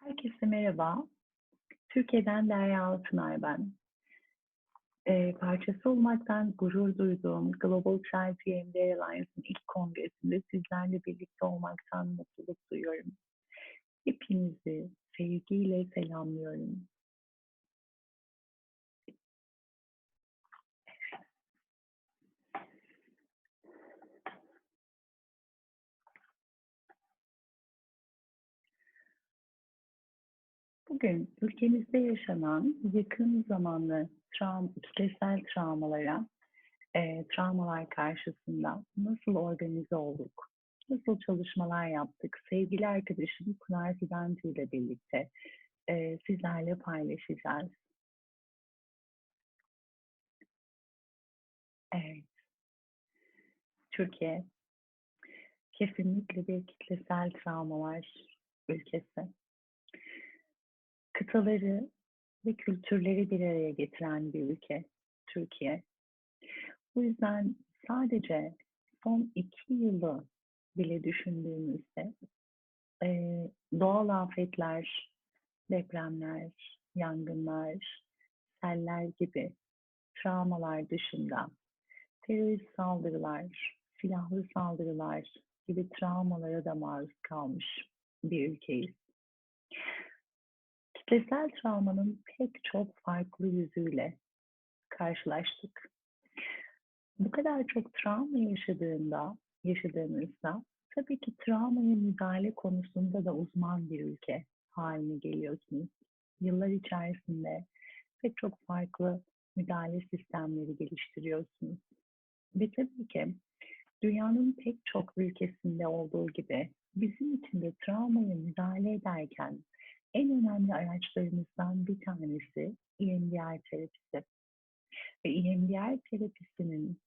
Herkese merhaba. Türkiye'den Derya Altınay ben. Parçası olmaktan gurur duyduğum Global Child PMD Alliance'ın ilk kongresinde sizlerle birlikte olmaktan mutluluk duyuyorum. Hepinizi sevgiyle selamlıyorum. Bugün ülkemizde yaşanan yakın zamanlı kitlesel travmalar karşısında nasıl organize olduk, nasıl çalışmalar yaptık? Sevgili arkadaşım Pınar Fidanti ile birlikte sizlerle paylaşacağız. Evet, Türkiye kesinlikle bir kitlesel travmalar ülkesi. Kıtaları ve kültürleri bir araya getiren bir ülke Türkiye. Bu yüzden sadece son 2 yılı bile düşündüğümüzde doğal afetler, depremler, yangınlar, seller gibi travmalar dışında terörist saldırılar, silahlı saldırılar gibi travmalara da maruz kalmış bir ülkeyiz. Kitlesel travmanın pek çok farklı yüzüyle karşılaştık. Bu kadar çok travma yaşadığınızda tabii ki travmaya müdahale konusunda da uzman bir ülke haline geliyorsunuz. Yıllar içerisinde pek çok farklı müdahale sistemleri geliştiriyorsunuz. Ve tabii ki dünyanın pek çok ülkesinde olduğu gibi bizim için de travmaya müdahale ederken en önemli araçlarımızdan bir tanesi EMDR terapisi. Ve EMDR terapisinin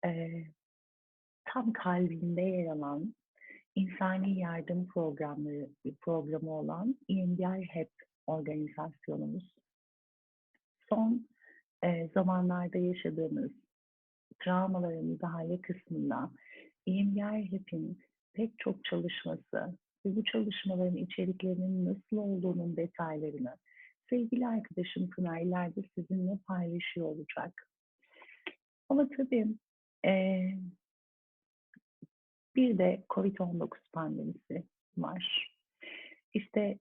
e, tam kalbinde yer alan insani yardım programı olan EMDR HEP organizasyonumuz. Son zamanlarda yaşadığımız travmalara müdahale kısmında EMDR HEP'in pek çok çalışması ve bu çalışmaların içeriklerinin nasıl olduğunun detaylarını sevgili arkadaşım Pınar ileride sizinle paylaşıyor olacak. Ama tabii bir de COVID-19 pandemisi var. İşte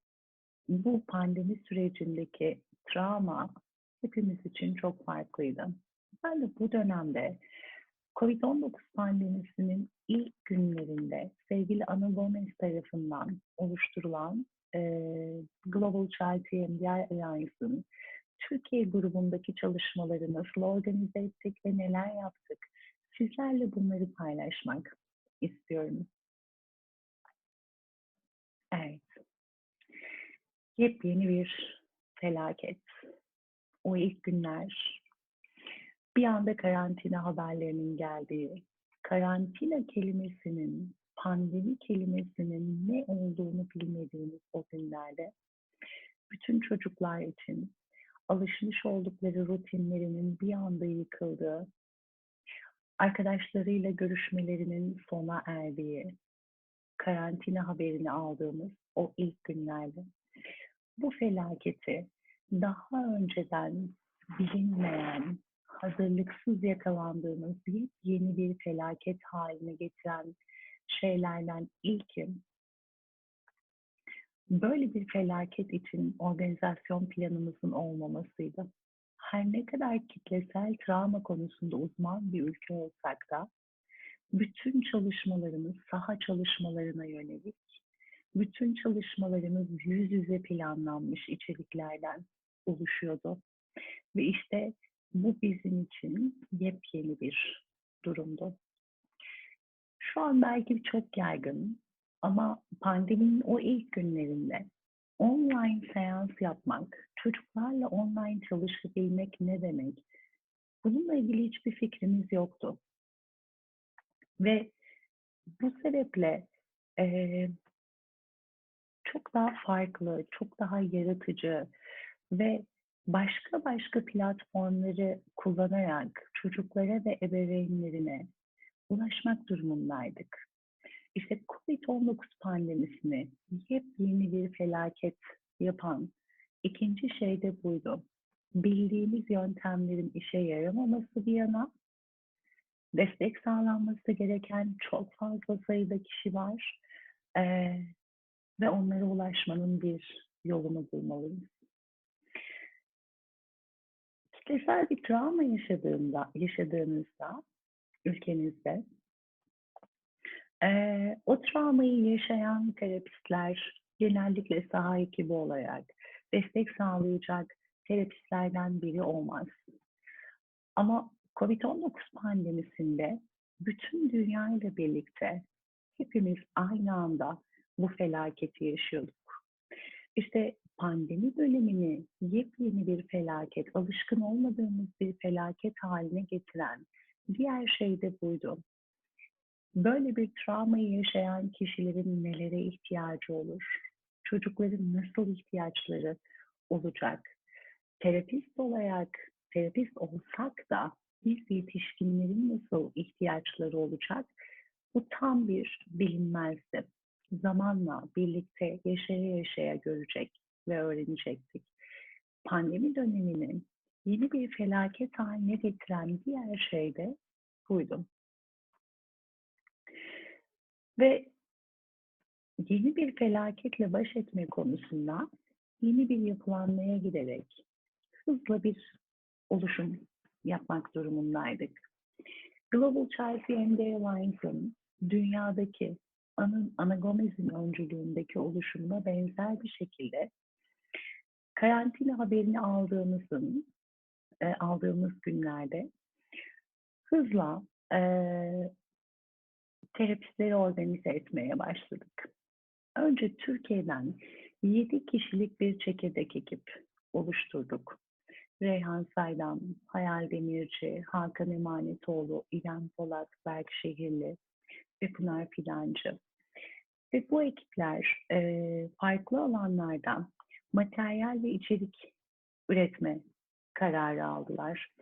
bu pandemi sürecindeki travma hepimiz için çok farklıydı. Ben de bu dönemde COVID-19 pandemisinin ilk günlerinde sevgili Ana Gomez tarafından oluşturulan Global Child TMDR Alliance'ın Türkiye grubundaki çalışmaları nasıl organize ettik ve neler yaptık? Sizlerle bunları paylaşmak istiyorum. Evet, yepyeni bir felaket. O ilk günler bir anda karantina haberlerinin geldiği, karantina kelimesinin, pandemi kelimesinin ne olduğunu bilmediğimiz o günlerde bütün çocuklar için alışmış oldukları rutinlerinin bir anda yıkıldığı, arkadaşlarıyla görüşmelerinin sona erdiği, karantina haberini aldığımız o ilk günlerde bu felaketi daha önceden bilinmeyen, hazırlıksız yakalandığımız yeni bir felaket haline getiren şeylerden ilki böyle bir felaket için organizasyon planımızın olmamasıydı. Her ne kadar kitlesel travma konusunda uzman bir ülke olsak da bütün çalışmalarımız saha çalışmalarına yönelik, bütün çalışmalarımız yüz yüze planlanmış içeriklerden oluşuyordu. Ve işte bu bizim için yepyeni bir durumdu. Şu an belki çok yaygın ama pandeminin o ilk günlerinde online seans yapmak, çocuklarla online çalışabilmek ne demek? Bununla ilgili hiçbir fikrimiz yoktu. Ve bu sebeple eee, çok daha farklı, çok daha yaratıcı ve başka platformları kullanarak çocuklara ve ebeveynlerine ulaşmak durumundaydık. İşte COVID-19 pandemisini yepyeni bir felaket yapan ikinci şey de buydu. Bildiğimiz yöntemlerin işe yaramaması bir yana, destek sağlanması gereken çok fazla sayıda kişi var ve onlara ulaşmanın bir yolunu bulmalıyız. Kitlesel bir travma yaşadığınızda ülkenizde o travmayı yaşayan terapistler genellikle saha ekibi olarak destek sağlayacak terapistlerden biri olmaz. Ama COVID-19 pandemisinde bütün dünya ile birlikte hepimiz aynı anda bu felaketi yaşıyorduk. İşte pandemi dönemini yepyeni bir felaket, alışkın olmadığımız bir felaket haline getiren diğer şey de buydu. Böyle bir travmayı yaşayan kişilerin nelere ihtiyacı olur? Çocukların nasıl ihtiyaçları olacak? Terapist olsak da biz yetişkinlerin nasıl ihtiyaçları olacak? Bu tam bir bilinmezdi. Zamanla birlikte yaşaya yaşaya görecek ve öğrenecektik. Pandemi döneminin yeni bir felaket haline getiren diğer şey de buydu. Ve yeni bir felaketle baş etme konusunda yeni bir yapılanmaya giderek hızlı bir oluşum yapmak durumundaydık. Global Child PMD Alliance'ın dünyadaki Ana Gomez'in öncülüğündeki oluşumuna benzer bir şekilde karantina haberini aldığımız günlerde hızla terapistleri organize etmeye başladık. Önce Türkiye'den 7 kişilik bir çekirdek ekip oluşturduk. Reyhan Saydam, Hayal Demirci, Hakan Emanetoğlu, İrem Polat, Berk Şehirli ve Pınar Fidancı. Ve bu ekipler farklı alanlardan materyal ve içerik üretme kararı aldılar.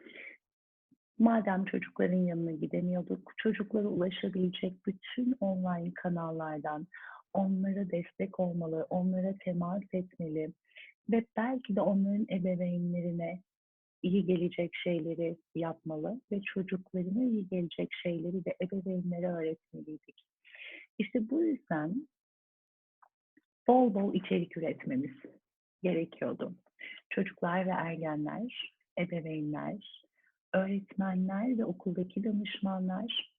Madem çocukların yanına gidemiyorduk, çocuklara ulaşabilecek bütün online kanallardan onlara destek olmalı, onlara temas etmeli ve belki de onların ebeveynlerine iyi gelecek şeyleri yapmalı ve çocuklarına iyi gelecek şeyleri de ebeveynlere öğretmeliydik. İşte bu yüzden bol bol içerik üretmemiz gerekiyordu. Çocuklar ve ergenler, ebeveynler, öğretmenler ve okuldaki danışmanlar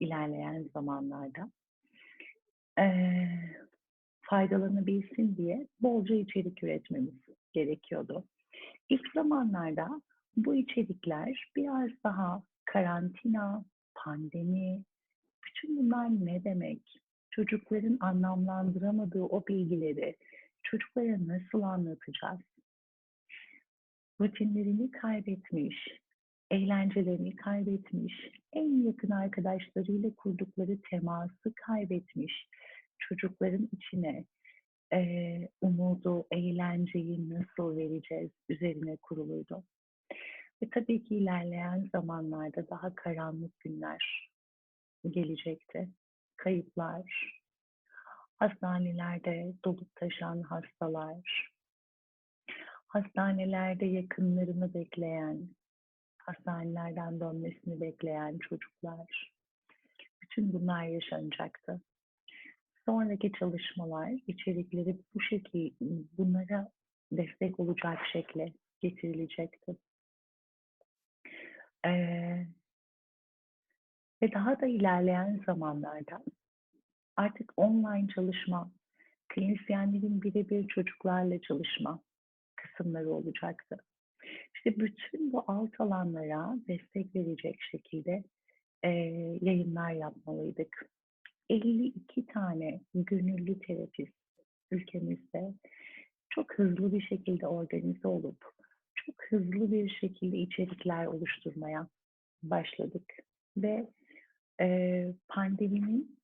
ilerleyen zamanlarda faydalanabilsin diye bolca içerik üretmemiz gerekiyordu. İlk zamanlarda bu içerikler biraz daha karantina, pandemi, bütün bunlar ne demek? Çocukların anlamlandıramadığı o bilgileri çocuklara nasıl anlatacağız? Rutinlerini kaybetmiş, eğlencelerini kaybetmiş, en yakın arkadaşlarıyla kurdukları teması kaybetmiş çocukların içine umudu, eğlenceyi nasıl vereceğiz üzerine kuruluydu. Ve tabii ki ilerleyen zamanlarda daha karanlık günler gelecekti. Kayıplar, hastanelerde dolup taşan hastalar, hastanelerde yakınlarını bekleyen, hastanelerden dönmesini bekleyen çocuklar. Bütün bunlar yaşanacaktı. Sonraki çalışmalar, içerikleri bunlara destek olacak şekle getirilecekti. Ve daha da ilerleyen zamanlarda artık online çalışma, klinisyenlerin birebir çocuklarla çalışma kısımları olacaktı. İşte bütün bu alt alanlara destek verecek şekilde yayınlar yapmalıydık. 52 tane gönüllü terapist ülkemizde çok hızlı bir şekilde organize olup çok hızlı bir şekilde içerikler oluşturmaya başladık. Ve pandeminin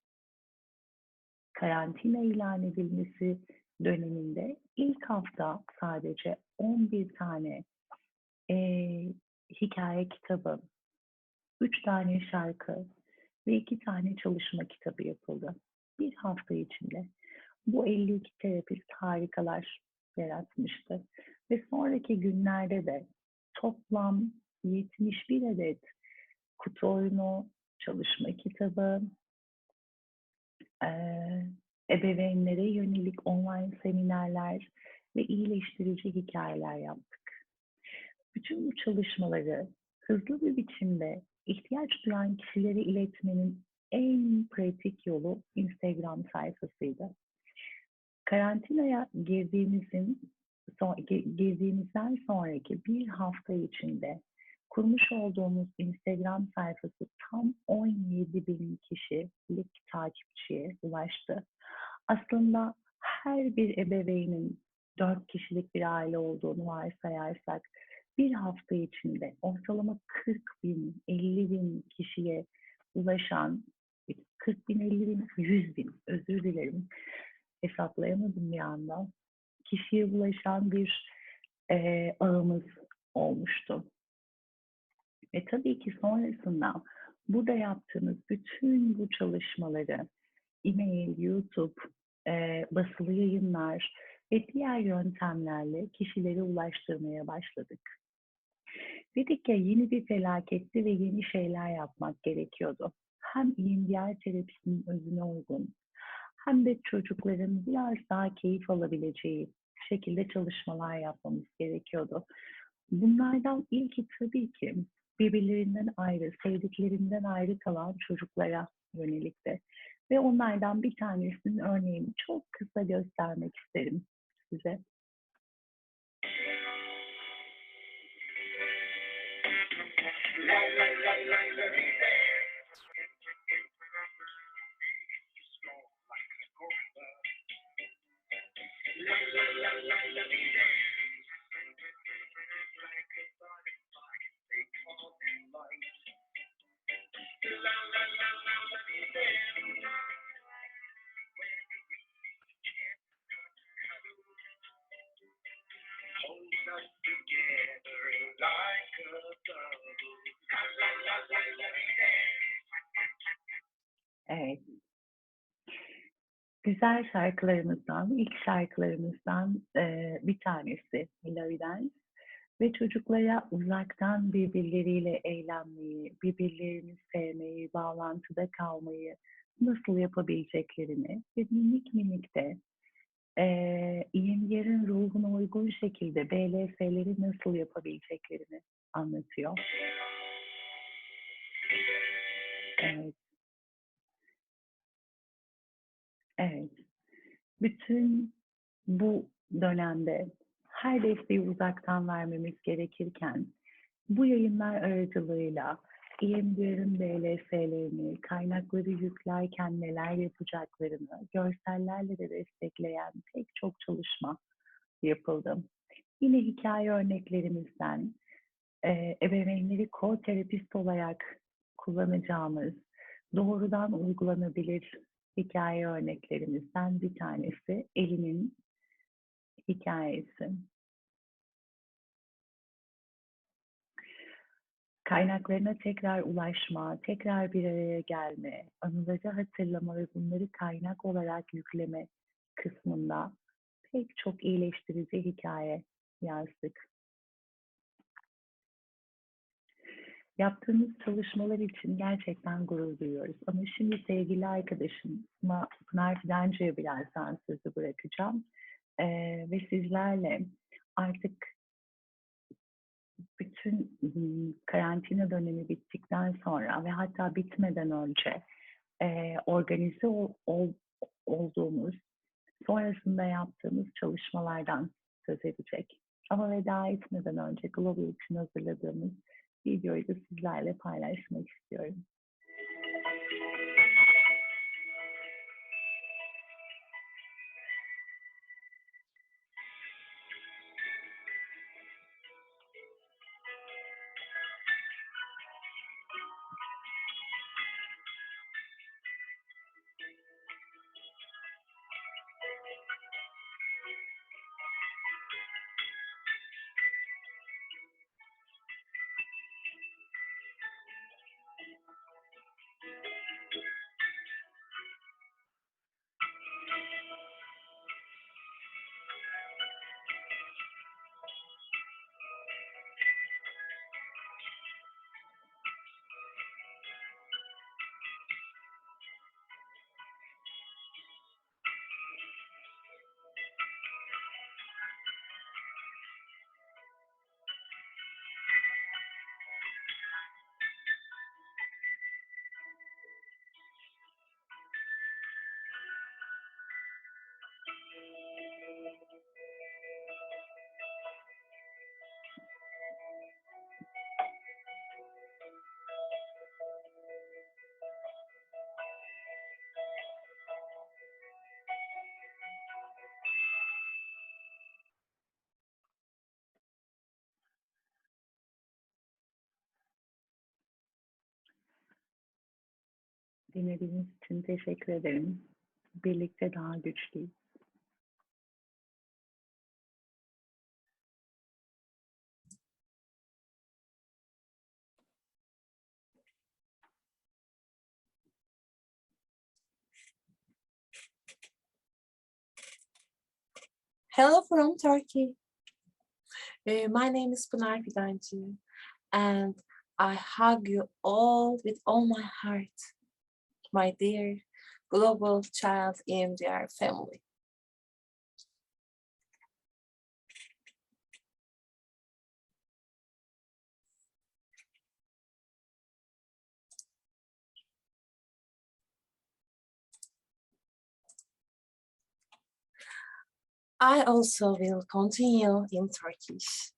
karantina ilan edilmesi döneminde ilk hafta sadece 11 tane hikaye kitabı, 3 tane şarkı ve 2 tane çalışma kitabı yapıldı. Bir hafta içinde bu 52 terapist harikalar yaratmıştı. Ve sonraki günlerde de toplam 71 adet kutu oyunu, çalışma kitabı, eee, ebeveynlere yönelik online seminerler ve iyileştirici hikayeler yaptık. Bütün bu çalışmaları hızlı bir biçimde ihtiyaç duyan kişilere iletmenin en pratik yolu Instagram sayfasıydı. Karantinaya girdiğimizden sonraki bir hafta içinde kurmuş olduğumuz Instagram sayfası tam 17 bin kişilik takipçiye ulaştı. Aslında her bir ebeveynin 4 kişilik bir aile olduğunu varsayarsak bir hafta içinde ortalama 40 bin, 50 bin kişiye ulaşan 40 bin, 50 bin, 100 bin özür dilerim hesaplayamadım bir anda. Kişiye ulaşan bir ağımız olmuştu. Ve tabii ki sonrasında burada yaptığımız bütün bu çalışmaları e-mail, YouTube, basılı yayınlar ve diğer yöntemlerle kişilere ulaştırmaya başladık. Dedik ya yeni bir felaketti ve yeni şeyler yapmak gerekiyordu. Hem EMDR terapisinin özüne uygun hem de çocukların biraz daha keyif alabileceği şekilde çalışmalar yapmamız gerekiyordu. Bunlardan ilki tabii ki birbirlerinden ayrı, sevdiklerinden ayrı kalan çocuklara yönelikti. Ve onlardan bir tanesinin örneğini çok kısa göstermek isterim size. Evet. Güzel şarkılarımızdan, ilk şarkılarımızdan bir tanesi Hilary Dance ve çocuklara uzaktan birbirleriyle eğlenmeyi, birbirlerini sevmeyi, bağlantıda kalmayı nasıl yapabileceklerini ve minik minik de EMDR'in ruhuna uygun şekilde BLS'leri nasıl yapabileceklerini anlatıyor. Evet. Evet. Bütün bu dönemde her desteği uzaktan vermemiz gerekirken bu yayınlar aracılığıyla EMDR'ın BLS'lerini, kaynakları yüklerken neler yapacaklarını görsellerle de destekleyen pek çok çalışma yapıldı. Yine hikaye örneklerimizden ebeveynleri co-terapist olarak kullanacağımız doğrudan uygulanabilir hikaye örneklerimizden bir tanesi Elin'in hikayesi. Kaynaklarına tekrar ulaşma, tekrar bir araya gelme, anıları hatırlama ve bunları kaynak olarak yükleme kısmında pek çok iyileştirici hikaye yazdık. Yaptığımız çalışmalar için gerçekten gurur duyuyoruz. Ama şimdi sevgili arkadaşıma Pınar Fidancı'ya birazdan sözü bırakacağım. Ve sizlerle artık bütün karantina dönemi bittikten sonra ve hatta bitmeden önce organize olduğumuz, sonrasında yaptığımız çalışmalardan söz edecek. Ama veda etmeden önce Global için hazırladığımız videoyu da sizlerle paylaşmak istiyorum. Dinlediğiniz için teşekkür ederim. Birlikte daha güçlüyüz. Hello from Turkey. My name is Pınar Fidancı, and I hug you all with all my heart, my dear Global Child EMDR family. I also will continue in Turkish.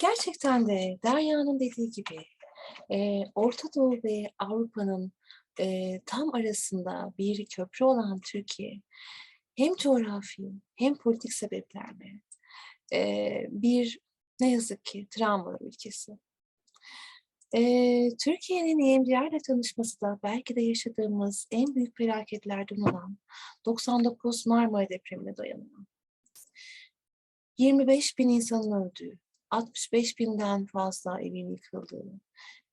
Gerçekten de Derya'nın dediği gibi Orta Doğu ve Avrupa'nın tam arasında bir köprü olan Türkiye hem coğrafi hem politik sebeplerle bir ne yazık ki travma ülkesi. Türkiye'nin EMDR ile tanışması da belki de yaşadığımız en büyük felaketlerden olan 99 Marmara depremine dayanıyor. 25 bin insanın öldüğü, 65 binden fazla evin yıkıldığı,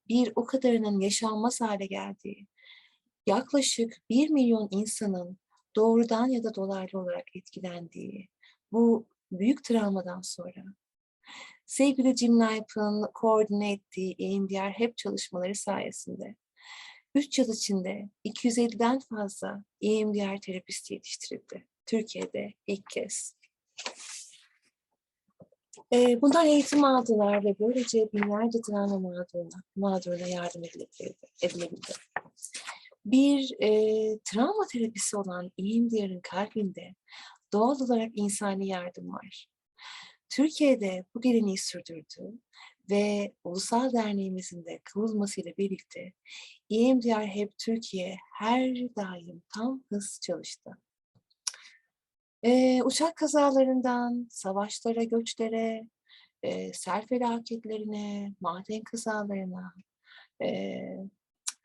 bir o kadarının yaşanmaz hale geldiği, yaklaşık 1 milyon insanın doğrudan ya da dolaylı olarak etkilendiği bu büyük travmadan sonra sevgili Jim Knipe'ın koordine ettiği EMDR HEP çalışmaları sayesinde 3 yıl içinde 250'den fazla EMDR terapisti yetiştirildi. Türkiye'de ilk kez. Bunlar eğitim aldılar ve böylece binlerce travma mağduruna yardım edilebildi. Bir travma terapisi olan EMDR'ın kalbinde doğal olarak insani yardım var. Türkiye'de bu geleneği sürdürdü ve Ulusal Derneğimizin de kurulmasıyla birlikte EMDR HEP Türkiye her daim tam hız çalıştı. Uçak kazalarından savaşlara, göçlere, sel felaketlerine, maden kazalarına,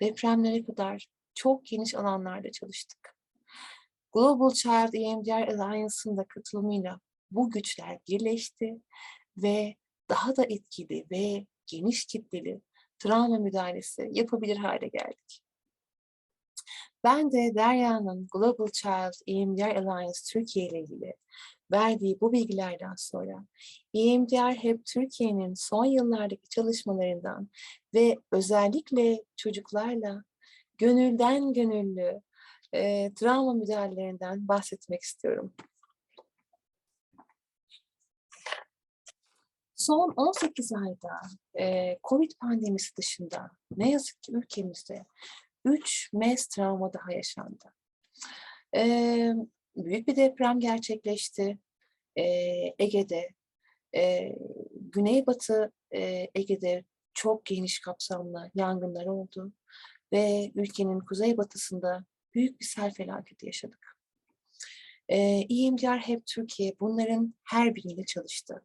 depremlere kadar çok geniş alanlarda çalıştık. Global Child EMDR Alliance'ın da katılımıyla bu güçler birleşti ve daha da etkili ve geniş kitleli travma müdahalesi yapabilir hale geldik. Ben de Derya'nın Global Child EMDR Alliance Türkiye ile ilgili verdiği bu bilgilerden sonra EMDR HEP Türkiye'nin son yıllardaki çalışmalarından ve özellikle çocuklarla gönülden gönüllü travma müdahalelerinden bahsetmek istiyorum. Son 18 ayda COVID pandemisi dışında ne yazık ki ülkemizde 3 MES travma daha yaşandı. Büyük bir deprem gerçekleşti Ege'de. Güneybatı Ege'de çok geniş kapsamlı yangınlar oldu ve ülkenin kuzeybatısında büyük bir sel felaketi yaşadık. EMDR HEP Türkiye bunların her biriyle çalıştı.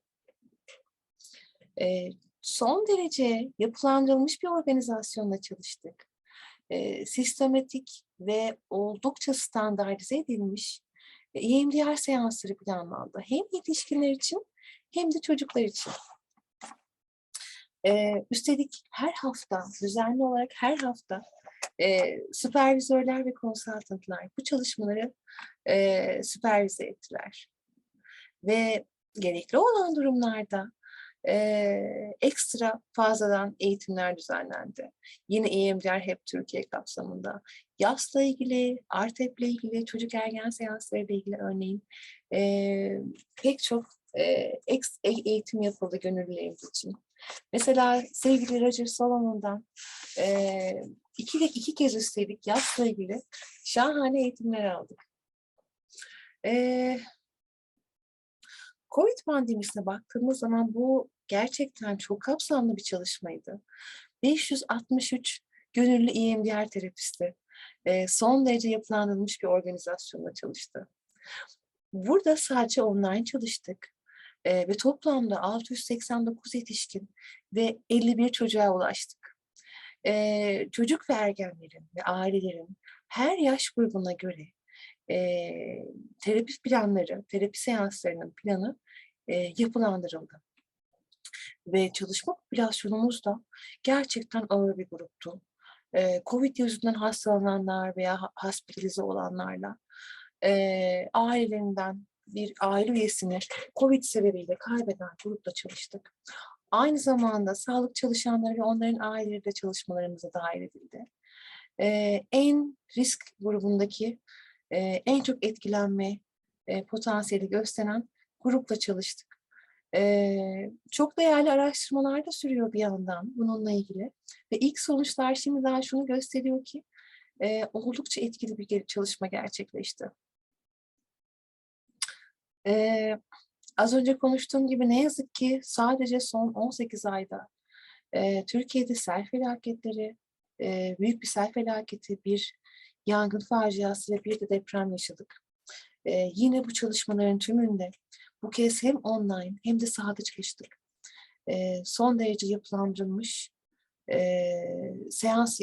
Son derece yapılandırılmış bir organizasyonla çalıştık. Sistematik ve oldukça standartize edilmiş EMDR seansları planlandı. Hem yetişkinler için hem de çocuklar için. Üstelik her hafta, düzenli olarak her hafta süpervizörler ve konsaltantlar bu çalışmaları süpervize ettiler. Ve gerekli olan durumlarda ekstra fazladan eğitimler düzenlendi. Yine EMDR HEP Türkiye kapsamında YAS'la ilgili, RTEP'le ilgili, çocuk ergen seanslarıyla ilgili örneğin pek çok eğitim yapıldı gönüllülerimiz için. Mesela sevgili Roger Solomon'dan iki kez üstelik YAS'la ilgili şahane eğitimler aldık. COVID pandemisine baktığımız zaman bu gerçekten çok kapsamlı bir çalışmaydı. 563 gönüllü EMDR terapisti son derece yapılandırılmış bir organizasyonla çalıştı. Burada sadece online çalıştık. Ve toplamda 689 yetişkin ve 51 çocuğa ulaştık. Çocuk ve ergenlerin ve ailelerin her yaş grubuna göre terapi planları, terapi seanslarının planı yapılandırıldı. Ve çalışma popülasyonumuz da gerçekten ağır bir gruptu. COVID yüzünden hastalananlar veya hospitalize olanlarla ailelerinden bir aile üyesini COVID sebebiyle kaybeden grupla çalıştık. Aynı zamanda sağlık çalışanları ve onların aileleri de çalışmalarımıza dahil edildi. En risk grubundaki en çok etkilenme potansiyeli gösteren grupla çalıştık. Çok değerli araştırmalar da sürüyor bir yandan bununla ilgili ve ilk sonuçlar şimdiden şunu gösteriyor ki oldukça etkili bir çalışma gerçekleşti. Az önce konuştuğum gibi ne yazık ki sadece son 18 ayda Türkiye'de sel felaketleri, büyük bir sel felaketi, bir yangın faciası ve bir de deprem yaşadık. Yine bu çalışmaların tümünde bu kez hem online hem de sahada çalıştık. Son derece yapılandırılmış seans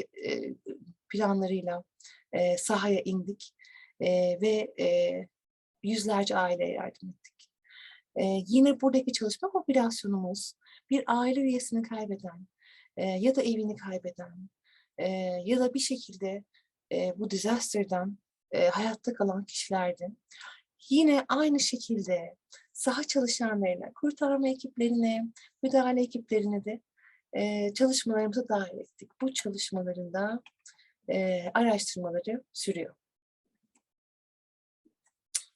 planlarıyla sahaya indik ve yüzlerce aileye yardım ettik. Yine buradaki çalışma popülasyonumuz bir aile üyesini kaybeden ya da evini kaybeden ya da bir şekilde bu disaster'dan hayatta kalan kişilerdi. Yine aynı şekilde saha çalışanlarına, kurtarma ekiplerine, müdahale ekiplerine de çalışmalarımıza dahil ettik. Bu çalışmaların da araştırmaları sürüyor.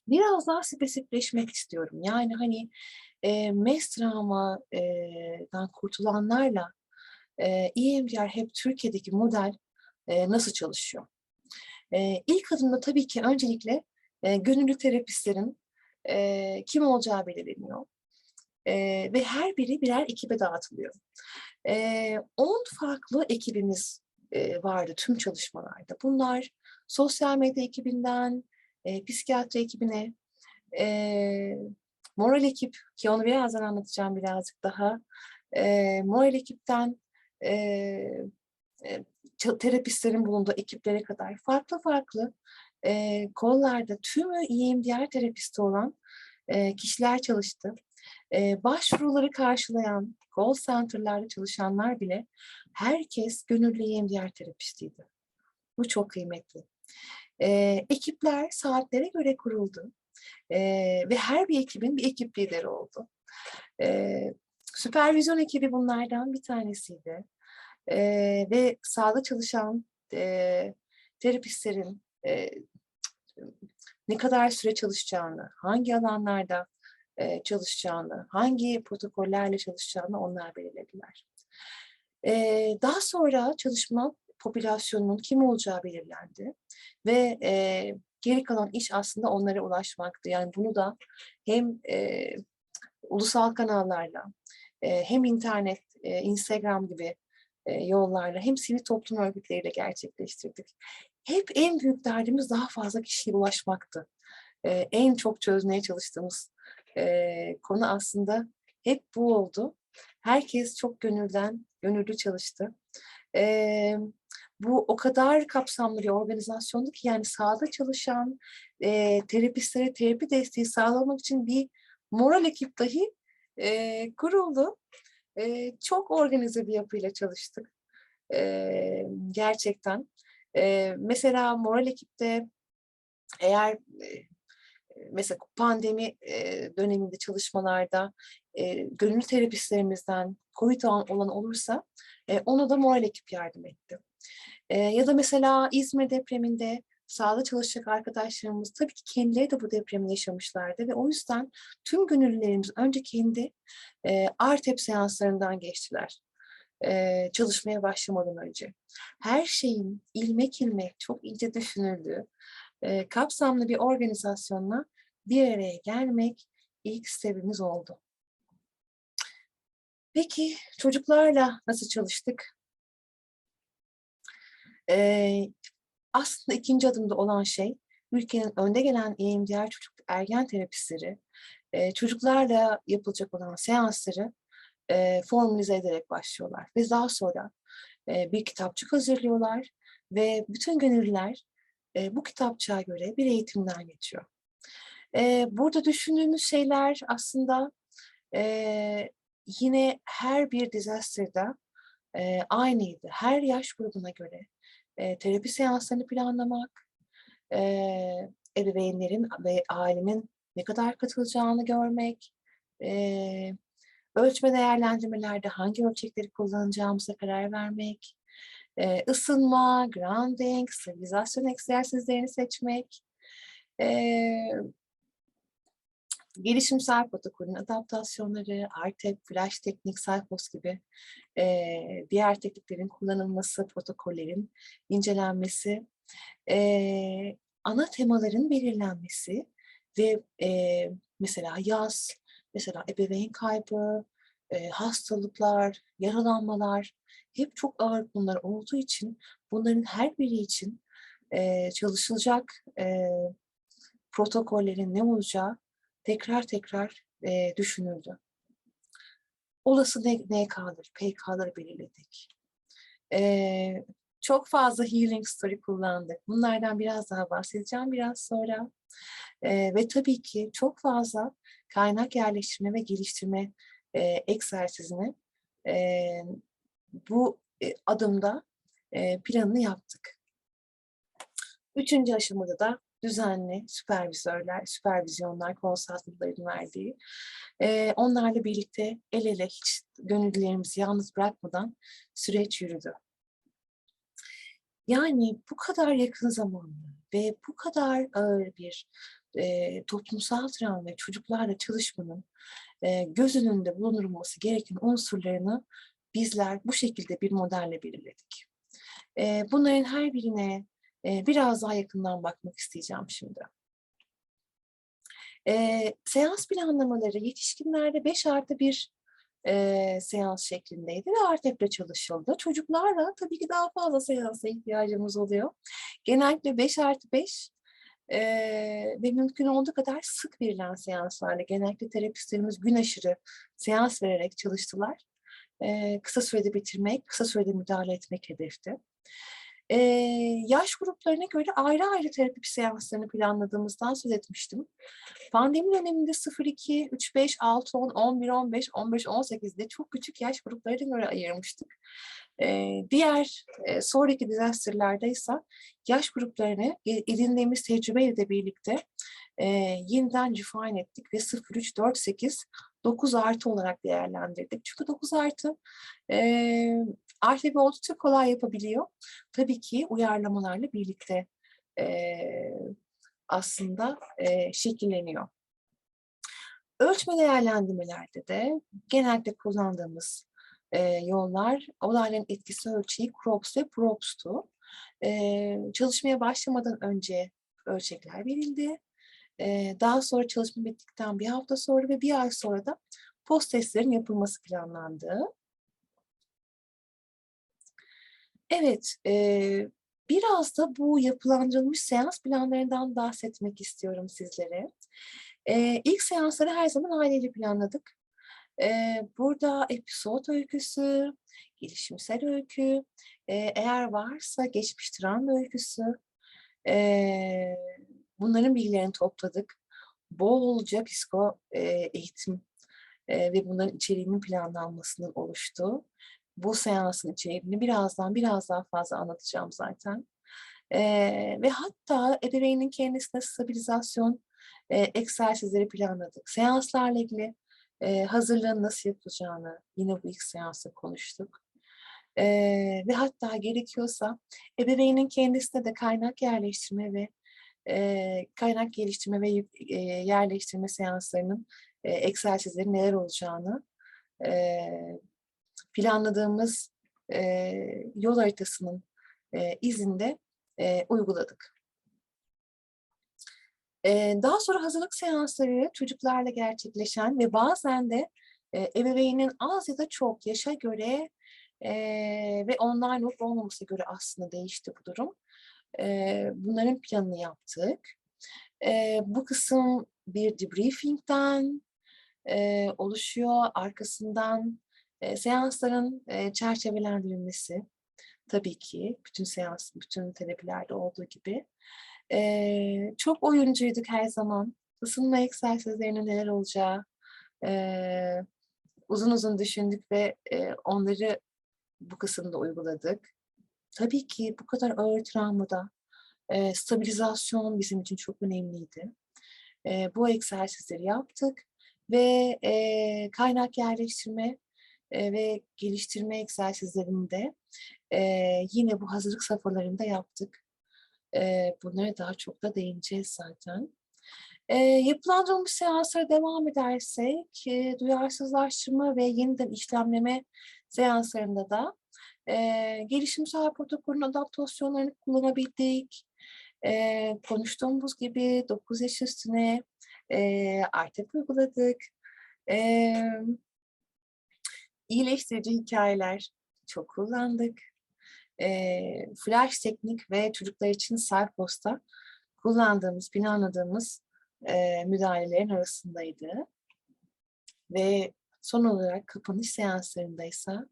Biraz daha spesifikleşmek istiyorum. Yani hani MES travmadan kurtulanlarla EMDR hep Türkiye'deki model nasıl çalışıyor? İlk adımda tabii ki öncelikle gönüllü terapistlerin kim olacağı belirleniyor. Ve her biri birer ekibe dağıtılıyor. 10 farklı ekibimiz vardı tüm çalışmalarda. Bunlar sosyal medya ekibinden psikiyatri ekibine, moral ekip ki onu birazdan anlatacağım birazcık daha. Moral ekipten terapistlerin bulunduğu ekiplere kadar farklı farklı kollarda tümü EMDR terapisti olan kişiler çalıştı. Başvuruları karşılayan call center'larda çalışanlar bile herkes gönüllü EMDR terapistiydi. Bu çok kıymetli. Ekipler saatlere göre kuruldu ve her bir ekibin bir ekip lideri oldu. Süpervizyon ekibi bunlardan bir tanesiydi. Ve sahada çalışan terapistlerin ne kadar süre çalışacağını, hangi alanlarda çalışacağını, hangi protokollerle çalışacağını onlar belirlediler. Daha sonra çalışma popülasyonunun kim olacağı belirlendi ve geri kalan iş aslında onlara ulaşmaktı. Yani bunu da hem ulusal kanallarla hem internet, Instagram gibi yollarla hem sivil toplum örgütleriyle gerçekleştirdik. Hep en büyük derdimiz daha fazla kişiye ulaşmaktı. En çok çözmeye çalıştığımız konu aslında hep bu oldu. Herkes çok gönüllü çalıştı. Bu o kadar kapsamlı bir organizasyondu ki yani sahada çalışan terapistlere terapi desteği sağlamak için bir moral ekip dahi kuruldu. Çok organize bir yapıyla çalıştık. Gerçekten. Mesela moral ekipte eğer mesela pandemi döneminde çalışmalarda gönüllü terapistlerimizden COVID olan olursa ona da moral ekip yardım etti. Ya da mesela İzmir depreminde sahada çalışacak arkadaşlarımız tabii ki kendileri de bu depremi yaşamışlardı ve o yüzden tüm gönüllülerimiz önce kendi RTEP seanslarından geçtiler. Çalışmaya başlamadan önce. Her şeyin ilmek ilmek çok ince düşünüldüğü, kapsamlı bir organizasyonla bir araya gelmek ilk stepimiz oldu. Peki çocuklarla nasıl çalıştık? Aslında ikinci adımda olan şey, ülkenin önde gelen EMDR çocuk ergen terapistleri çocuklarla yapılacak olan seansları formalize ederek başlıyorlar ve daha sonra bir kitapçık hazırlıyorlar ve bütün gönüllüler bu kitapçığa göre bir eğitimden geçiyor. Burada düşündüğümüz şeyler aslında Eee, yine her bir disaster'da, aynıydı. Her yaş grubuna göre, terapi seanslarını planlamak, ebeveynlerin ve ailenin ne kadar katılacağını görmek, eee, ölçme değerlendirmelerde hangi ölçekleri kullanacağımıza karar vermek, ısınma, grounding, stabilizasyon egzersizlerini seçmek, eee gelişimsel protokolün adaptasyonları, RTEP, Flash Teknik, Selfos gibi diğer tekniklerin kullanılması, protokollerin incelenmesi, ana temaların belirlenmesi ve mesela yaz, mesela ebeveyn kaybı, hastalıklar, yaralanmalar hep çok ağır konular olduğu için bunların her biri için çalışılacak protokollerin ne olacağı tekrar tekrar düşünüldü. Olası NK'ları, PK'ları belirledik. Eee, çok fazla healing story kullandık. Bunlardan biraz daha bahsedeceğim biraz sonra. Ve tabii ki çok fazla kaynak yerleştirme ve geliştirme egzersizini eee, bu adımda planını yaptık. Üçüncü aşamada da düzenli süpervizyonlar, konsantrelerin verdiği, onlarla birlikte el ele hiç gönüllülerimizi yalnız bırakmadan süreç yürüdü. Yani bu kadar yakın zamanda ve bu kadar ağır bir toplumsal travma ve çocuklarla çalışmanın göz önünde bulundurulması gereken unsurlarını bizler bu şekilde bir modelle belirledik. Bunların her birine biraz daha yakından bakmak isteyeceğim şimdi. Seans planlamaları yetişkinlerde 5+1 seans şeklindeydi ve RTEP'le çalışıldı. Çocuklarla tabii ki daha fazla seansa ihtiyacımız oluyor. Genellikle 5+5 ve mümkün olduğu kadar sık verilen seanslarla genellikle terapistlerimiz gün aşırı seans vererek çalıştılar. Kısa sürede bitirmek, kısa sürede müdahale etmek hedefti. Yaş gruplarına göre ayrı ayrı terapi seanslarını planladığımızdan söz etmiştim. Pandemi döneminde 0-2, 3-5, 6-10, 11-15, 15-18'de çok küçük yaş gruplarına göre ayırmıştık. Diğer sonraki disaster'larda ise yaş gruplarını edindiğimiz tecrübeyle de birlikte yeniden refine ettik ve 0-3, 4-8, 9+ olarak değerlendirdik. Çünkü 9+ RTB oldukça kolay yapabiliyor. Tabii ki uyarlamalarla birlikte aslında şekilleniyor. Ölçme değerlendirmelerde de genellikle kullandığımız yollar olayların etkisi ölçeği CROPS ve PROPS'tu. Çalışmaya başlamadan önce ölçekler verildi. Daha sonra çalışma bittikten bir hafta sonra ve bir ay sonra da post testlerin yapılması planlandı. Evet, biraz da bu yapılandırılmış seans planlarından bahsetmek istiyorum sizlere. İlk seansları her zaman aileyle planladık. Burada episod öyküsü, gelişimsel öykü, eğer varsa geçmiş travma öyküsü, eee, bunların bilgilerini topladık. Bolca eğitim ve bunların içeriğinin planlanmasının oluştuğu. Bu seansın içeriğini biraz daha fazla anlatacağım zaten. Ve hatta ebeveynin kendisine stabilizasyon egzersizleri planladık. Seanslarla ilgili hazırlığın nasıl yapılacağını yine bu ilk seansta konuştuk. Ve hatta gerekiyorsa ebeveynin kendisine de kaynak yerleştirme ve kaynak geliştirme ve yerleştirme seanslarının egzersizleri neler olacağını planladığımız yol haritasının izinde uyguladık. Daha sonra hazırlık seansları çocuklarla gerçekleşen ve bazen de ebeveynin az ya da çok yaşa göre ve online olup olmamasına göre aslında değişti bu durum. Bunların planını yaptık. Bu kısım bir debriefing'den oluşuyor. Arkasından seansların çerçevelendirilmesi. Tabii ki bütün terapilerde olduğu gibi. Çok oyuncuyduk her zaman. Isınma egzersizlerinin neler olacağı uzun uzun düşündük ve onları bu kısımda uyguladık. Tabii ki bu kadar ağır travmada stabilizasyon bizim için çok önemliydi. Bu egzersizleri yaptık ve kaynak yerleştirme ve geliştirme egzersizlerini de yine bu hazırlık safhalarında yaptık. Bunlara daha çok da değineceğiz zaten. Yapılandırılmış seanslara devam edersek, duyarsızlaştırma ve yeniden işlemleme seanslarında da gelişimsel protokolün adaptasyonlarını kullanabildik. Konuştuğumuz gibi 9 yaş üstüne artık uyguladık. İyileştirici hikayeler çok kullandık. Flash teknik ve çocuklar için Self-Host'ta kullandığımız, planladığımız müdahalelerin arasındaydı. Ve son olarak kapanış seanslarındaysa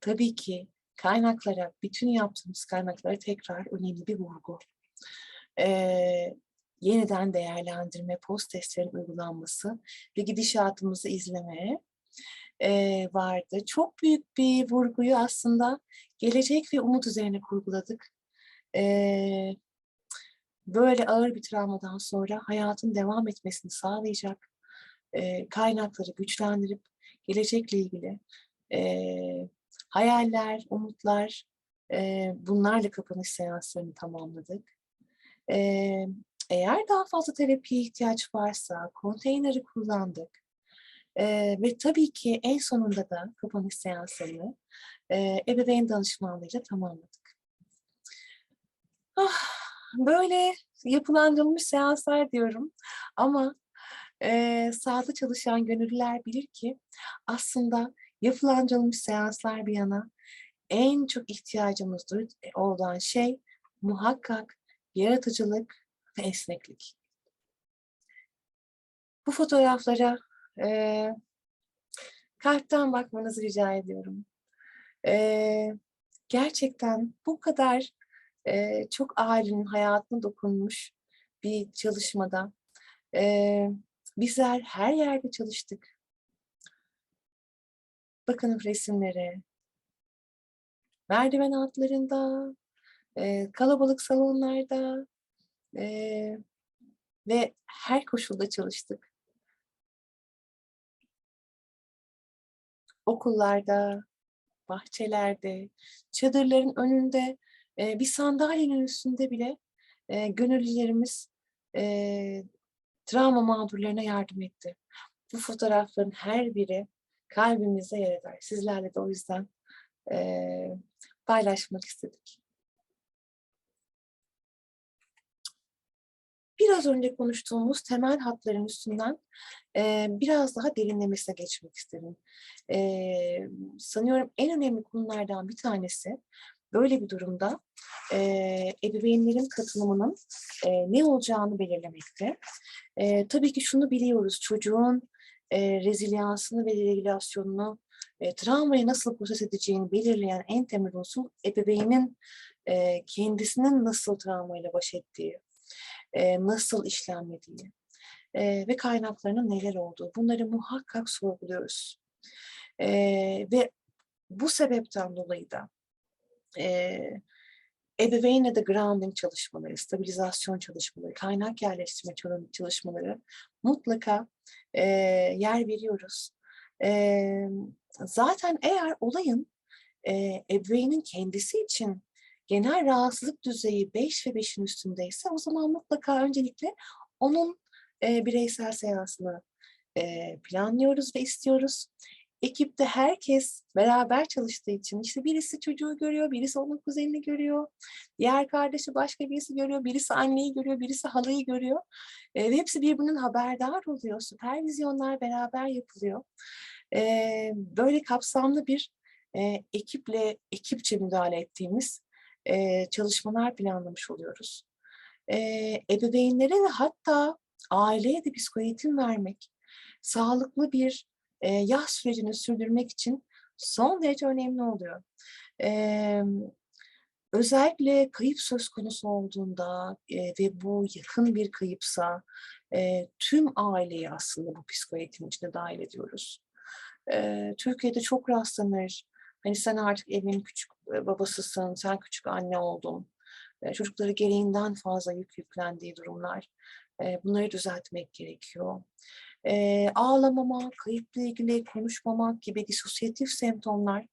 tabii ki kaynaklara, bütün yaptığımız kaynaklara tekrar önemli bir vurgu. Yeniden değerlendirme, post testlerin uygulanması ve gidişatımızı izlemeye vardı. Çok büyük bir vurguyu aslında gelecek ve umut üzerine kurguladık. Böyle ağır bir travmadan sonra hayatın devam etmesini sağlayacak kaynakları güçlendirip gelecekle ilgili hayaller, umutlar, bunlarla kapanış seanslarını tamamladık. Eğer daha fazla terapiye ihtiyaç varsa konteyneri kullandık. Ve tabii ki en sonunda da kapanış seanslarını ebeveyn danışmanlığıyla tamamladık. Böyle yapılandırılmış seanslar diyorum ama sahada çalışan gönüllüler bilir ki aslında yapılandırılmış seanslar bir yana en çok ihtiyacımız olan şey muhakkak yaratıcılık ve esneklik. Bu fotoğraflara kalpten bakmanızı rica ediyorum. Gerçekten bu kadar çok ailenin hayatına dokunmuş bir çalışmada bizler her yerde çalıştık. Bakın resimlere, merdiven altlarında, kalabalık salonlarda ve her koşulda çalıştık. Okullarda, bahçelerde, çadırların önünde, bir sandalyenin üstünde bile gönüllülerimiz travma mağdurlarına yardım etti. Bu fotoğrafların her biri kalbimizde yer eder. Sizlerle de o yüzden paylaşmak istedik. Biraz önce konuştuğumuz temel hatların üstünden biraz daha derinlemesine geçmek isterim. Sanıyorum en önemli konulardan bir tanesi böyle bir durumda ebeveynlerin katılımının ne olacağını belirlemekte. Tabii ki şunu biliyoruz, çocuğun rezilyansını ve regülasyonunu, travmayı nasıl proses edeceğini belirleyen en temel unsur ebeveynin kendisinin nasıl travmayla baş ettiği, nasıl işlenmediği ve kaynaklarının neler olduğu. Bunları muhakkak sorguluyoruz. Ve bu sebepten dolayı da ebeveynle de grounding çalışmaları, stabilizasyon çalışmaları, kaynak yerleştirme çalışmaları mutlaka yer veriyoruz. Zaten eğer olayın ebeveynin kendisi için genel rahatsızlık düzeyi 5 ve 5'in üstündeyse o zaman mutlaka öncelikle onun bireysel seansını planlıyoruz ve istiyoruz. Ekipte herkes beraber çalıştığı için işte birisi çocuğu görüyor, birisi onun kuzenini görüyor, diğer kardeşi başka birisi görüyor, birisi anneyi görüyor, birisi halayı görüyor. Ve hepsi birbirinin haberdar oluyor. Süpervizyonlar beraber yapılıyor. Böyle kapsamlı bir ekipçe müdahale ettiğimiz çalışmalar planlamış oluyoruz. Ebeveynlere ve hatta aileye de psikoeğitim vermek, sağlıklı bir yaz sürecini sürdürmek için son derece önemli oluyor. Özellikle kayıp söz konusu olduğunda ve bu yakın bir kayıpsa tüm aileyi aslında bu psikoeğitim içine dahil ediyoruz. Türkiye'de çok rastlanır. Hani sen artık evin küçük babasısın, sen küçük anne oldun. Çocuklara gereğinden fazla yüklendiği durumlar. Bunları düzeltmek gerekiyor. Ağlamamak, kayıpla ilgili konuşmamak gibi disosyatif semptomlar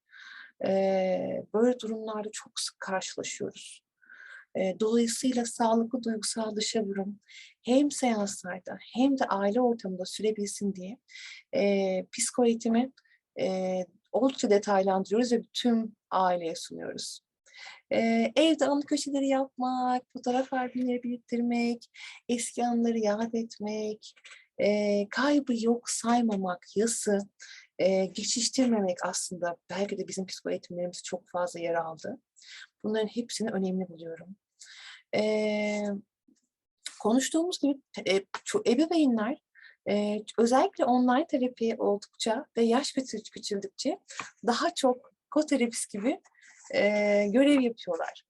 böyle durumlarda çok sık karşılaşıyoruz. Dolayısıyla sağlıklı duygusal dışa vurum hem seanslarda hem de aile ortamında sürebilsin diye psikoeğitimi oldukça detaylandırıyoruz ve tüm aileye sunuyoruz. Evde anı köşeleri yapmak, fotoğraf albümleri biriktirmek, eski anıları yad etmek, kaybı yok saymamak, yası geçiştirmemek aslında belki de bizim psikoeğitimlerimiz çok fazla yer aldı. Bunların hepsini önemli buluyorum. Konuştuğumuz gibi ebeveynler özellikle online terapi oldukça ve yaş küçüldükçe daha çok koterapist gibi görev yapıyorlar.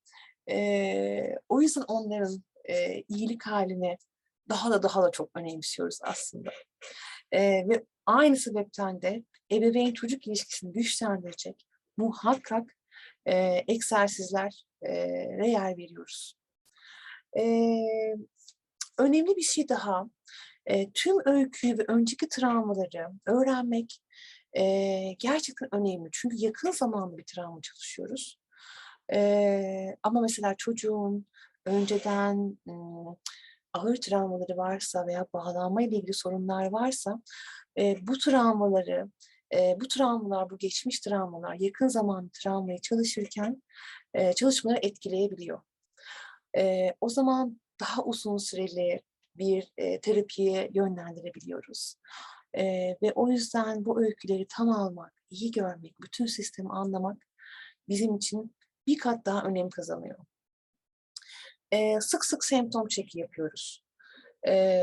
O yüzden onların iyilik halini daha da çok önemsiyoruz aslında. Ve aynı sebepten de ebeveyn çocuk ilişkisini güçlendirecek muhakkak egzersizlere yer veriyoruz. Önemli bir şey daha, tüm öyküyü ve önceki travmaları öğrenmek gerçekten önemli. Çünkü yakın zamanlı bir travma çalışıyoruz. Ama mesela çocuğun önceden ağır travmaları varsa veya bağlanma ile ilgili sorunlar varsa bu travmalar, bu geçmiş travmalar, yakın zamanlı travmayı çalışırken çalışmaları etkileyebiliyor. O zaman daha uzun süreli bir terapiye yönlendirebiliyoruz. Ve o yüzden bu öyküleri tam almak, iyi görmek, bütün sistemi anlamak bizim için bir kat daha önem kazanıyor. Sık sık semptom çeki yapıyoruz.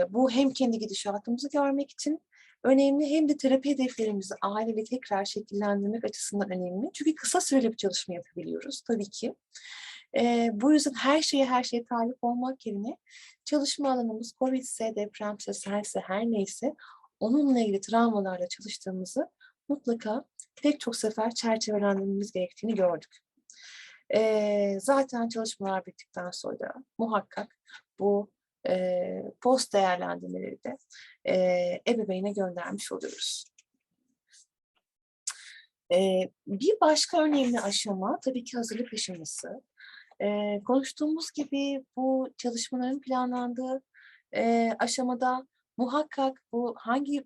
Bu hem kendi gidişatımızı görmek için önemli hem de terapi hedeflerimizi aileyle tekrar şekillendirmek açısından önemli. Çünkü kısa süreli bir çalışma yapabiliyoruz tabii ki. Bu yüzden her şeye talip olmak yerine çalışma alanımız COVID'se, depremse, selse her neyse onunla ilgili travmalarla çalıştığımızı mutlaka pek çok sefer çerçevelendirmemiz gerektiğini gördük. Zaten çalışmalar bittikten sonra muhakkak bu post değerlendirmeleri de ebeveyne göndermiş oluyoruz. Bir başka önemli aşama tabii ki hazırlık aşaması. Konuştuğumuz gibi bu çalışmaların planlandığı aşamada muhakkak bu hangi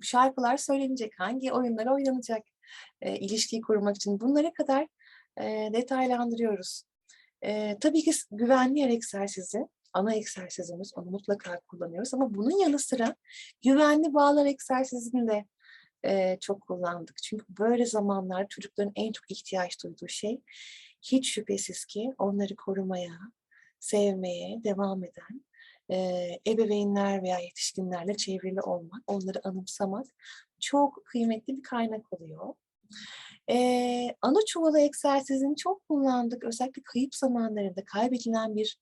şarkılar söylenecek, hangi oyunlar oynanacak ilişkiyi kurmak için bunlara kadar detaylandırıyoruz. Tabii ki güvenli yer egzersizi, ana egzersizimiz, onu mutlaka kullanıyoruz ama bunun yanı sıra güvenli bağlar egzersizini de çok kullandık. Çünkü böyle zamanlar çocukların en çok ihtiyaç duyduğu şey hiç şüphesiz ki onları korumaya, sevmeye devam eden ebeveynler veya yetişkinlerle çevrili olmak, onları anımsamak çok kıymetli bir kaynak oluyor. Ana çuvalı egzersizini çok kullandık. Özellikle kayıp zamanlarında kaybedilen bir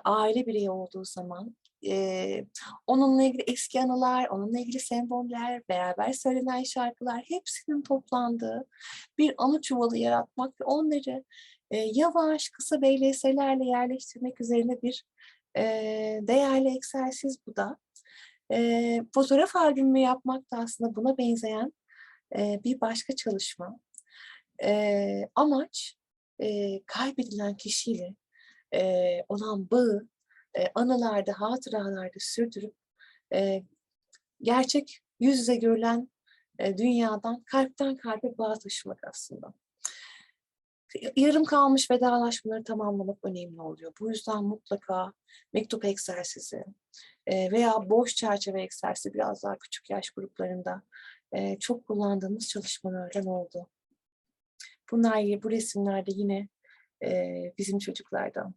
aile bireyi olduğu zaman onunla ilgili eski anılar, onunla ilgili semboller, beraber söylenen şarkılar hepsinin toplandığı bir anı çuvalı yaratmak ve onları yavaş, kısa BLS'lerle yerleştirmek üzerine bir değerli egzersiz bu da. Fotoğraf albümü yapmak da aslında buna benzeyen bir başka çalışma. Amaç kaybedilen kişiyle olan bağı anılarda, hatıralarda sürdürüp gerçek yüz yüze görülen dünyadan kalpten kalbe bağ taşımak aslında. Yarım kalmış vedalaşmaları tamamlamak önemli oluyor. Bu yüzden mutlaka mektup egzersizi veya boş çerçeve egzersizi biraz daha küçük yaş gruplarında çok kullandığımız çalışmalardan oldu. Bunlar bu resimlerde yine bizim çocuklardan.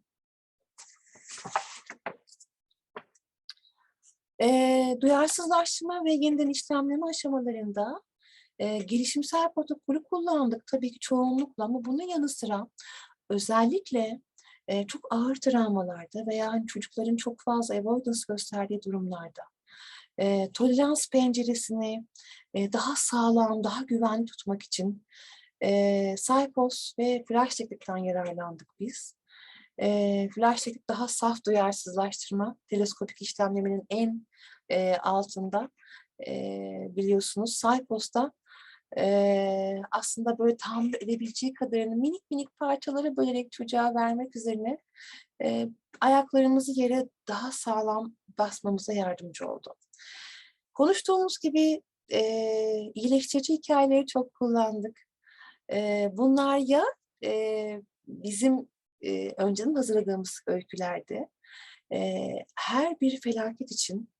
Duyarsızlaştırma ve yeniden işlemleme aşamalarında gelişimsel protokolü kullandık tabii ki çoğunlukla ama bunun yanı sıra özellikle çok ağır travmalarda veya hani çocukların çok fazla avoidance gösterdiği durumlarda tolerans penceresini daha sağlam, daha güvenli tutmak için Saypos ve flash teknikten yararlandık biz. Flash teknik daha saf duyarsızlaştırma, teleskopik işlemlemenin en altında biliyorsunuz. Saypos'ta aslında böyle tahammül edebileceği kadarını minik minik parçalara bölerek çocuğa vermek üzerine ayaklarımızı yere daha sağlam basmamıza yardımcı oldu. Konuştuğumuz gibi iyileştirici hikayeleri çok kullandık. Bunlar ya bizim önceden hazırladığımız öykülerdi. Her bir felaket için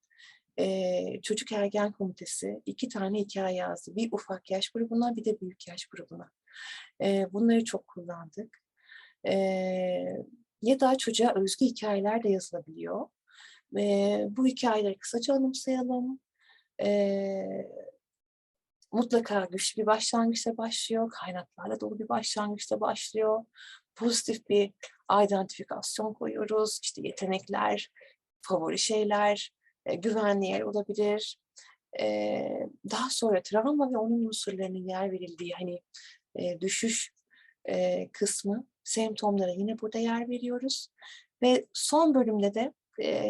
Çocuk Ergen Komitesi 2 tane hikaye yazdı. Bir ufak yaş grubuna, bir de büyük yaş grubuna. Bunları çok kullandık. Ya da çocuğa özgü hikayeler de yazılabiliyor. Bu hikayeleri kısaca anımsayalım. Mutlaka güçlü bir başlangıçta başlıyor, kaynaklarla dolu bir başlangıçta başlıyor. Pozitif bir identifikasyon koyuyoruz. İşte yetenekler, favori şeyler, güvenli yer olabilir. Daha sonra travma ve onun unsurlarının yer verildiği hani düşüş kısmı, semptomlara yine burada yer veriyoruz. Ve son bölümde de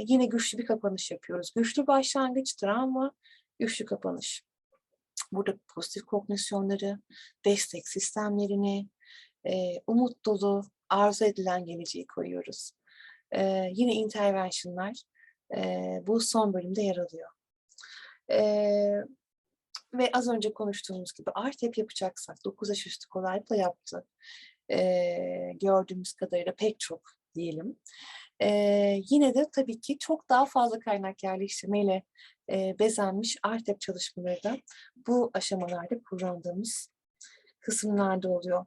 yine güçlü bir kapanış yapıyoruz. Güçlü başlangıç, travma, güçlü kapanış. Burada pozitif kognisyonları, destek sistemlerini, umut dolu, arzu edilen geleceği koyuyoruz. Yine intervention'lar bu son bölümde yer alıyor. Ve az önce konuştuğumuz gibi RTEP yapacaksak 9 yaş üstü kolaylıkla yaptı. Gördüğümüz kadarıyla pek çok diyelim. Yine de tabii ki çok daha fazla kaynak yerleştirmeyle bezenmiş RTEP çalışmaları da bu aşamalarda kullandığımız kısımlarda oluyor.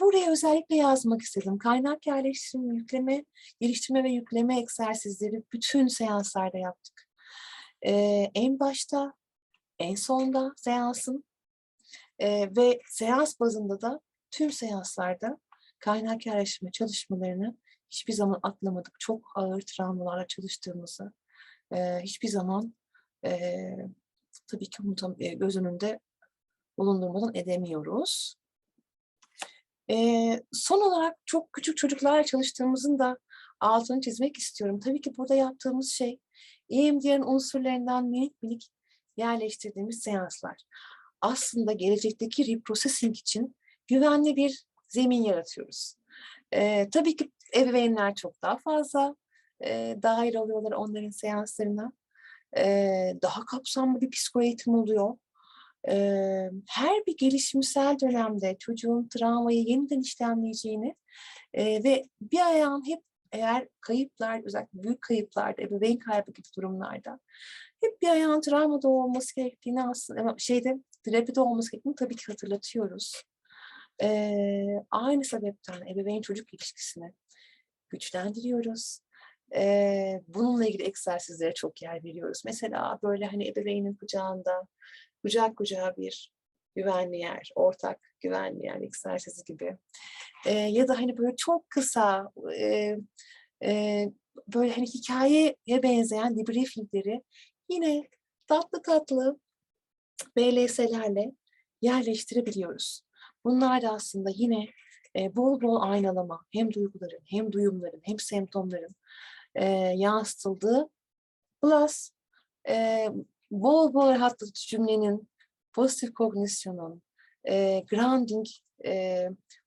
Buraya özellikle yazmak istedim. Kaynak yerleştirme, yükleme, geliştirme ve yükleme egzersizleri bütün seanslarda yaptık. En başta, en sonda seansın ve seans bazında da tüm seanslarda kaynak yerleştirme çalışmalarını hiçbir zaman atlamadık. Çok ağır travmalarla çalıştığımızı hiçbir zaman tabii ki göz önünde bulundurmadan edemiyoruz. Son olarak çok küçük çocuklarla çalıştığımızın da altını çizmek istiyorum. Tabii ki burada yaptığımız şey EMDR'ın unsurlarından minik minik yerleştirdiğimiz seanslar. Aslında gelecekteki reprocessing için güvenli bir zemin yaratıyoruz. Tabii ki ebeveynler çok daha fazla dahil oluyorlar onların seanslarına. Daha kapsamlı bir psiko eğitim oluyor. Her bir gelişimsel dönemde çocuğun travmayı yeniden işlemleyeceğini ve bir ayağın hep eğer kayıplar, özellikle büyük kayıplarda, ebeveyn kaybı gibi durumlarda hep bir ayağın travmada olması gerektiğini aslında terapide olması gerektiğini tabii ki hatırlatıyoruz. Aynı sebepten ebeveyn çocuk ilişkisini güçlendiriyoruz. Bununla ilgili egzersizlere çok yer veriyoruz. Mesela böyle hani ebeveynin kucağında kucak kucağa bir güvenli yer, ortak güvenli yer egzersizi gibi. Ya da hani böyle çok kısa böyle hani hikayeye benzeyen debriefingleri yine tatlı tatlı BLS'lerle yerleştirebiliyoruz. Bunlar da aslında yine bol bol aynalama, hem duyguların, hem duyumların, hem semptomların yansıtıldığı plus bol bol rahatlatıcı cümlenin, pozitif kognisyonun, grounding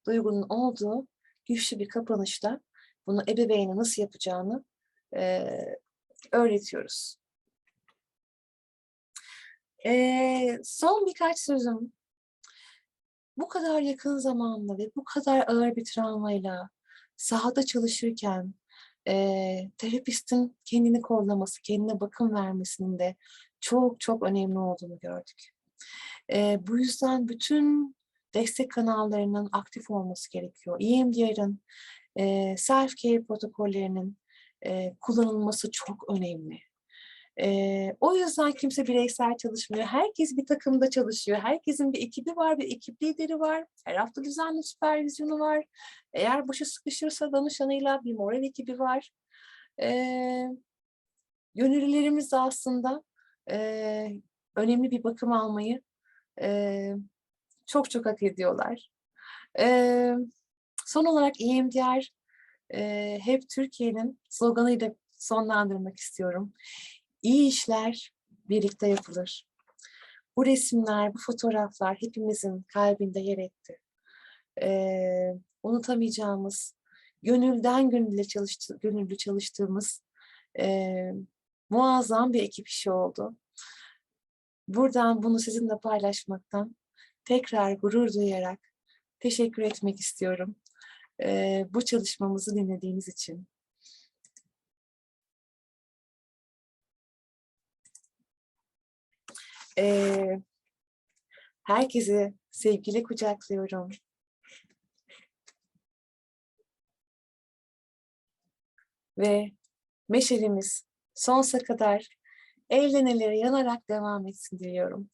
duygunun olduğu güçlü bir kapanışla bunu ebeveyne nasıl yapacağını öğretiyoruz. Son birkaç sözüm. Bu kadar yakın zamanla ve bu kadar ağır bir travmayla sahada çalışırken terapistin kendini kollaması, kendine bakım vermesinin de çok çok önemli olduğunu gördük. Bu yüzden bütün destek kanallarının aktif olması gerekiyor. EMDR'ın, self-care protokollerinin kullanılması çok önemli. O yüzden kimse bireysel çalışmıyor. Herkes bir takımda çalışıyor. Herkesin bir ekibi var, bir ekip lideri var. Her hafta düzenli süpervizyonu var. Eğer başı sıkışırsa danışanıyla bir moral ekibi var. Gönüllülerimiz de aslında önemli bir bakım almayı çok çok hak ediyorlar. Son olarak EMDR hep Türkiye'nin sloganıyla sonlandırmak istiyorum. İyi işler birlikte yapılır. Bu resimler, bu fotoğraflar hepimizin kalbinde yer etti. Unutamayacağımız, gönülden gönüllü çalıştığımız muazzam bir ekip işi oldu. Buradan bunu sizinle paylaşmaktan tekrar gurur duyarak teşekkür etmek istiyorum. Bu çalışmamızı dinlediğiniz için. Herkesi sevgiyle kucaklıyorum. Ve meşalimiz sonsuza kadar elden ele yanarak devam etsin diliyorum.